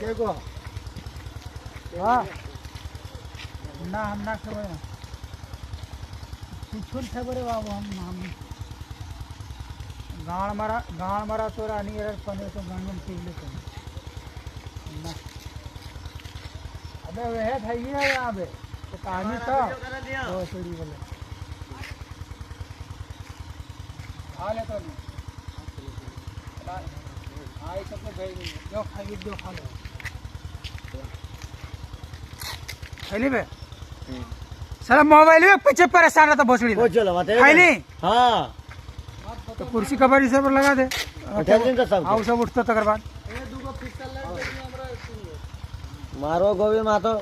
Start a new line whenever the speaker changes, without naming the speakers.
देखो हाँ ना हम ना खबर छूट खबर बाबू हम गाँव मारा तोरा नहीं यार पने तो गाँव में पी लेते ना अबे वह है यहाँ पे तो कहानी तो थोड़ी बोले खा ले तो नहीं हाँ ये सब तो गई नहीं जो खाएगी जो खा लो खाली बे साला मोबाइल में पीछे परेशान रहता भोसड़ी खाली
हाँ
तो कुर्सी कवर इसे पर लगा दे आओ सब उठता तकर बाद
मारो गोभी मातो